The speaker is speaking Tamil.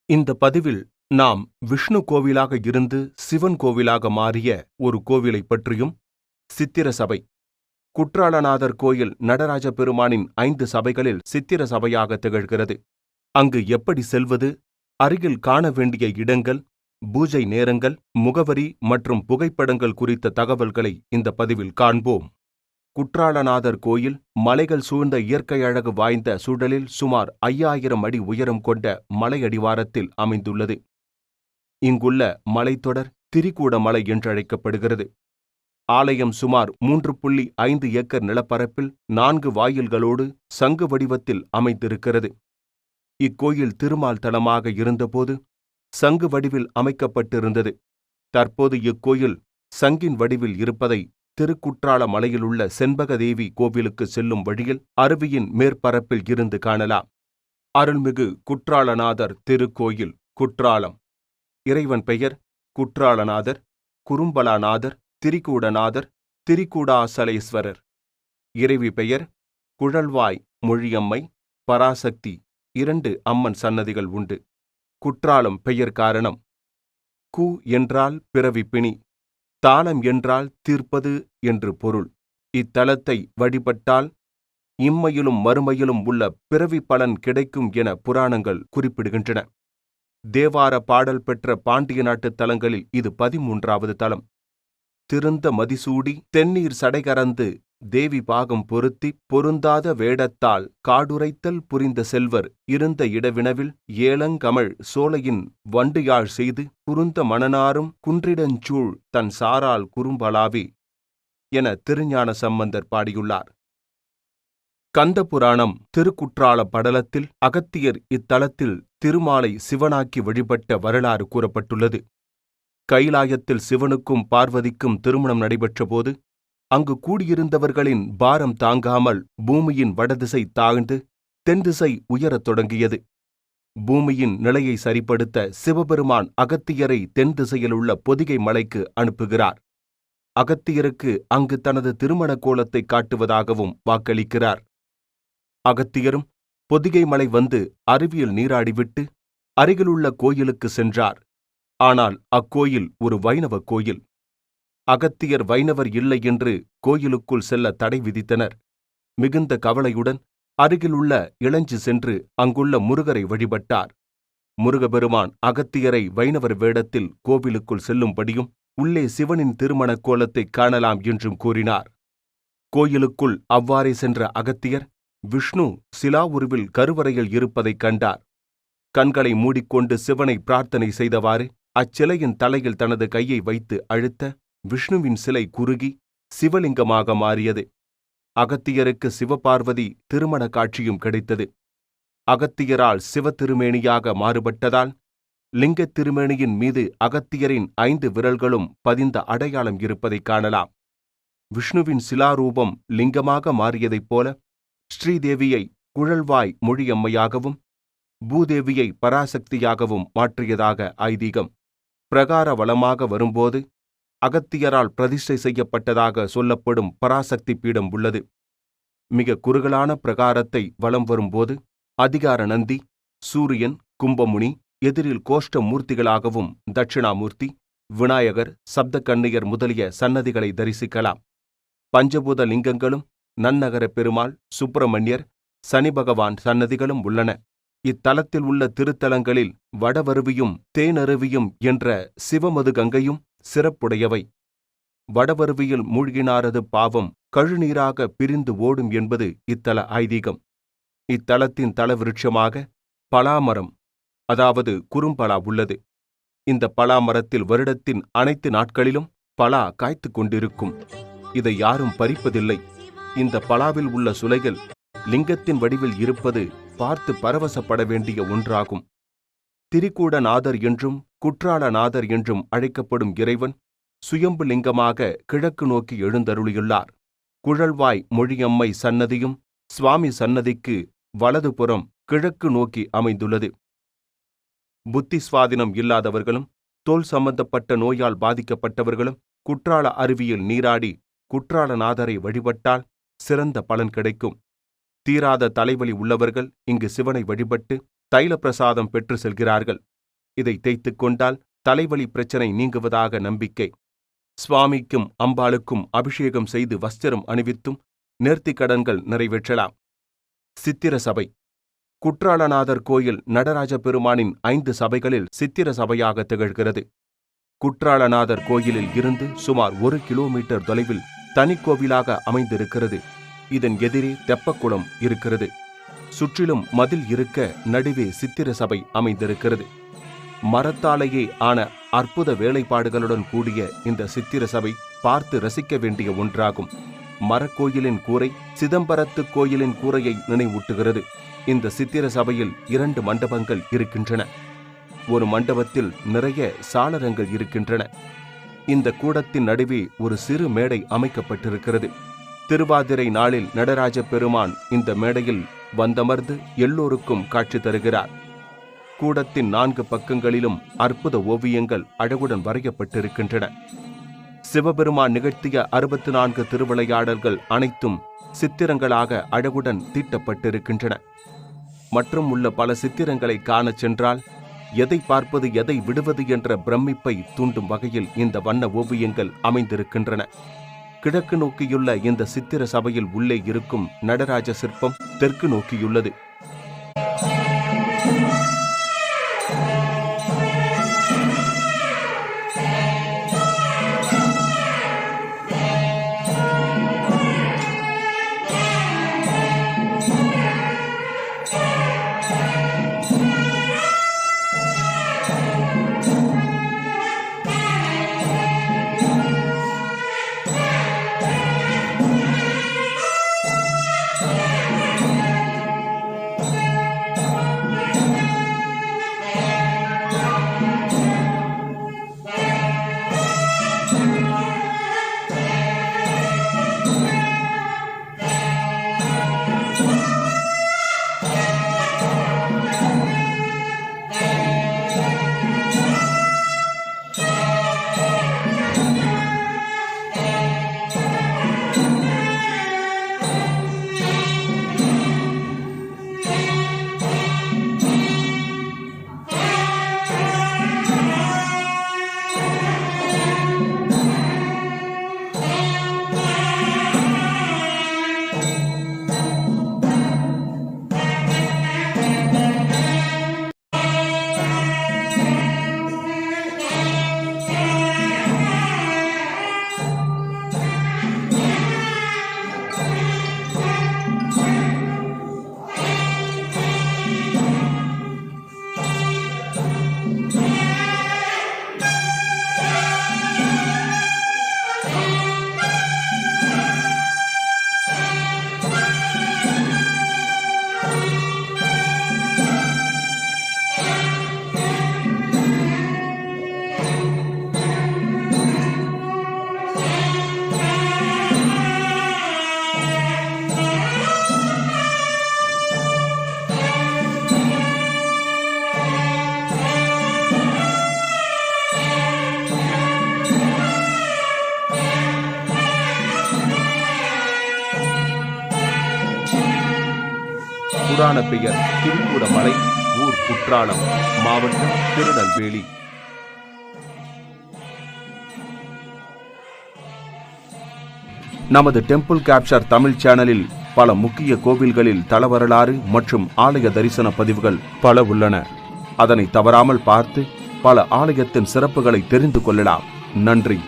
இந்த பதிவில் நாம் விஷ்ணு கோவிலாக இருந்து சிவன் கோவிலாக மாறிய ஒரு கோவிலைப் பற்றியும், சித்திர சபை, குற்றாலநாதர் கோயில் நடராஜ பெருமானின் 5 சபைகளில் சித்திர சபையாக திகழ்கிறது. அங்கு எப்படி செல்வது, அருகில் காண வேண்டிய இடங்கள், பூஜை நேரங்கள், முகவரி மற்றும் புகைப்படங்கள் குறித்த தகவல்களை இந்த பதிவில் காண்போம். குற்றாலநாதர் கோயில் மலைகள் சூழ்ந்த இயற்கை அழகு வாய்ந்த சூழலில் சுமார் 5000 அடி உயரம் கொண்ட மலையடிவாரத்தில் அமைந்துள்ளது. இங்குள்ள மலைத்தொடர் திரிகூட மலை என்றழைக்கப்படுகிறது. ஆலயம் சுமார் 3.5 ஏக்கர் நிலப்பரப்பில் 4 வாயில்களோடு சங்கு வடிவத்தில் அமைந்திருக்கிறது. இக்கோயில் திருமால் தலமாக இருந்தபோது சங்கு வடிவில் அமைக்கப்பட்டிருந்தது. தற்போது இக்கோயில் சங்கின் வடிவில் இருப்பதை திருக்குற்றால மலையிலுள்ள செண்பகதேவி கோவிலுக்கு செல்லும் வழியில் அருவியின் மேற்பரப்பில் இருந்து காணலாம். அருள்மிகு குற்றாலநாதர் திருக்கோயில், குற்றாலம். இறைவன் பெயர் குற்றாலநாதர், குறும்பலாநாதர், திரிகூடநாதர், திரிகூடாசலேஸ்வரர். இறைவி பெயர் குழல்வாய் மொழியம்மை, பராசக்தி. 2 அம்மன் சன்னதிகள் உண்டு. குற்றாலம் பெயர் காரணம்: கு என்றால் பிறவி பிணி, தாளம் என்றால் தீர்ப்பது என்று பொருள். இத்தலத்தை வழிபட்டால் இம்மையிலும் மறுமையிலும் உள்ள பிறவி பலன் கிடைக்கும் என புராணங்கள் குறிப்பிடுகின்றன. தேவார பாடல் பெற்ற பாண்டிய நாட்டு தலங்களில் இது 13வது தலம். திருந்த மதிசூடி தென்னீர் சடைகரந்து தேவி பாகம் பொருத்தி பொருந்தாத வேடத்தால் காடுரைத்தல் புரிந்த செல்வர் இருந்த இடவினவில் ஏலங்கமழ் சோலையின் வண்டுயாழ் செய்து குருந்த மணனாரும் குன்றிடஞ்சூழ் தன் சாரால் குறும்பலாவி என திருஞான சம்பந்தர் பாடியுள்ளார். கந்தபுராணம் திருக்குற்றால படலத்தில் அகத்தியர் இத்தலத்தில் திருமாலை சிவனாக்கி வழிபட்ட வரலாறு கூறப்பட்டுள்ளது. கைலாயத்தில் சிவனுக்கும் பார்வதிக்கும் திருமணம் நடைபெற்றபோது அங்கு கூடியிருந்தவர்களின் பாரம் தாங்காமல் பூமியின் வடதிசை தாழ்ந்து தென்திசை உயரத் தொடங்கியது. பூமியின் நிலையை சரிப்படுத்த சிவபெருமான் அகத்தியரை தென் திசையிலுள்ள பொதிகை மலைக்கு அனுப்புகிறார். அகத்தியருக்கு அங்கு தனது திருமண கோலத்தை காட்டுவதாகவும் வாக்களிக்கிறார். அகத்தியரும் பொதிகை மலை வந்து அருவியில் நீராடிவிட்டு அருகிலுள்ள கோயிலுக்கு சென்றார். ஆனால் அக்கோயில் ஒரு வைணவ கோயில். அகத்தியர் வைணவர் இல்லை என்று கோயிலுக்குள் செல்ல தடை விதித்தனர். மிகுந்த கவலையுடன் அருகிலுள்ள இளஞ்சி சென்று அங்குள்ள முருகரை வழிபட்டார். முருகபெருமான் அகத்தியரை வைணவர் வேடத்தில் கோவிலுக்குள் செல்லும்படியும் உள்ளே சிவனின் திருமண கோலத்தை காணலாம் என்றும் கூறினார். கோயிலுக்குள் அவ்வாறே சென்ற அகத்தியர் விஷ்ணு சிலா உருவில் கருவறையில் இருப்பதைக் கண்டார். கண்களை மூடிக்கொண்டு சிவனை பிரார்த்தனை செய்தவாறு அச்சிலையின் தலையில் தனது கையை வைத்து அழுத்த விஷ்ணுவின் சிலை குறுகி சிவலிங்கமாக மாறியது. அகத்தியருக்கு சிவபார்வதி திருமண காட்சியும் கிடைத்தது. அகத்தியரால் சிவ திருமேனியாக மாறுபட்டதால் லிங்கத் திருமேனியின் மீது அகத்தியரின் 5 விரல்களும் பதிந்த அடையாளம் இருப்பதைக் காணலாம். விஷ்ணுவின் சிலாரூபம் லிங்கமாக மாறியதைப் போல ஸ்ரீதேவியை குழல்வாய் மொழியம்மையாகவும் பூதேவியை பராசக்தியாகவும் மாற்றியதாக ஐதீகம். பிரகார வலமாக வரும்போது அகத்தியரால் பிரதிஷ்டை செய்யப்பட்டதாக சொல்லப்படும் பராசக்தி பீடம் உள்ளது. மிக குறுகலான பிரகாரத்தை வலம் வரும்போது அதிகார நந்தி, சூரியன், கும்பமுனி, எதிரில் கோஷ்ட மூர்த்திகளாகவும் தட்சிணாமூர்த்தி, விநாயகர், சப்தகன்னியர் முதலிய சன்னதிகளை தரிசிக்கலாம். பஞ்சபூத லிங்கங்களும் நன்னகர பெருமாள், சுப்பிரமணியர், சனி பகவான் சன்னதிகளும் உள்ளன. இத்தலத்தில் உள்ள திருத்தலங்களில் வடவருவியும் தேனருவியும் என்ற சிவமது கங்கையும் சிறப்புடையவை. வடவருவியில் மூழ்கினாரது பாவம் கழுநீராக பிரிந்து ஓடும் என்பது இத்தல ஐதீகம். இத்தலத்தின் தலவிருட்சமாக பலாமரம், அதாவது குறும்பலா உள்ளது. இந்த பலாமரத்தில் வருடத்தின் அனைத்து நாட்களிலும் பலா காய்த்து கொண்டிருக்கும். இதை யாரும் பறிப்பதில்லை. இந்த பலாவில் உள்ள சுளைகள் லிங்கத்தின் வடிவில் இருப்பது பார்த்து பரவசப்பட வேண்டிய ஒன்றாகும். திரிகூடநாதர் என்றும் குற்றாலநாதர் என்றும் அழைக்கப்படும் இறைவன் சுயம்பு லிங்கமாக கிழக்கு நோக்கி எழுந்தருளியுள்ளார். குழல்வாய் மொழியம்மை சன்னதியும் சுவாமி சன்னதிக்கு வலதுபுறம் கிழக்கு நோக்கி அமைந்துள்ளது. புத்தி சுவாதினம் இல்லாதவர்களும் தோல் சம்பந்தப்பட்ட நோயால் பாதிக்கப்பட்டவர்களும் குற்றால அருவியில் நீராடி குற்றாலநாதரை வழிபட்டால் சிறந்த பலன் கிடைக்கும். தீராத தலைவலி உள்ளவர்கள் இங்கு சிவனை வழிபட்டு தைல பிரசாதம் பெற்று செல்கிறார்கள். இதை தேய்த்துக் கொண்டால் தலைவலி பிரச்சனை நீங்குவதாக நம்பிக்கை. சுவாமிக்கும் அம்பாளுக்கும் அபிஷேகம் செய்து வஸ்திரம் அணிவித்தும் நேர்த்திக் கடன்கள் நிறைவேற்றலாம். சித்திர சபை. குற்றாலநாதர் கோயில் நடராஜ பெருமானின் 5 சபைகளில் சித்திர சபையாக திகழ்கிறது. குற்றாலநாதர் கோயிலில் இருந்து சுமார் 1 கிலோமீட்டர் தொலைவில் தனிக்கோவிலாக அமைந்திருக்கிறது. இதன் எதிரே தெப்பக்குளம் இருக்கிறது. சுற்றிலும் மதில் இருக்க நடுவே சித்திர சபை அமைந்திருக்கிறது. மரத்தாலேயே ஆன அற்புத வேலைப்பாடுகளுடன் கூடிய இந்த சித்திர சபை பார்த்து ரசிக்க வேண்டிய ஒன்றாகும். மரக்கோயிலின் கூரை சிதம்பரத்து கோயிலின் கூரையை நினைவூட்டுகிறது. இந்த சித்திர சபையில் 2 மண்டபங்கள் இருக்கின்றன. ஒரு மண்டபத்தில் நிறைய சாளரங்கள் இருக்கின்றன. இந்த கூடத்தின் நடுவே ஒரு சிறு மேடை அமைக்கப்பட்டிருக்கிறது. திருவாதிரை நாளில் நடராஜ பெருமான் இந்த மேடையில் வந்தமர்ந்து எல்லோருக்கும் காட்சி தருகிறார். கூடத்தின் 4 பக்கங்களிலும் அற்புத ஓவியங்கள் அழகுடன் வரையப்பட்டிருக்கின்றன. சிவபெருமான் நிகழ்த்திய 64 திருவிளையாடல்கள் அனைத்தும் சித்திரங்களாக அழகுடன் தீட்டப்பட்டிருக்கின்றன. மற்றும் உள்ள பல சித்திரங்களை காணச் சென்றால் எதை பார்ப்பது எதை விடுவது என்ற பிரமிப்பை தூண்டும் வகையில் இந்த வண்ண ஓவியங்கள் அமைந்திருக்கின்றன. கிழக்கு நோக்கியுள்ள இந்த சித்திர சபையில் உள்ளே இருக்கும் நடராஜ சிற்பம் தெற்கு நோக்கியுள்ளது. புராண பெயர் திருக்கூடமலை, ஊர் குற்றாலம், மாவட்டம் திருநெல்வேலி. நமது டெம்பிள் கேப்சர் தமிழ் சேனலில் பல முக்கிய கோவில்களில் தலவரலாறு மற்றும் ஆலய தரிசன பதிவுகள் பல உள்ளன. அதனை தவறாமல் பார்த்து பல ஆலயத்தின் சிறப்புகளை தெரிந்து கொள்ளலாம். நன்றி.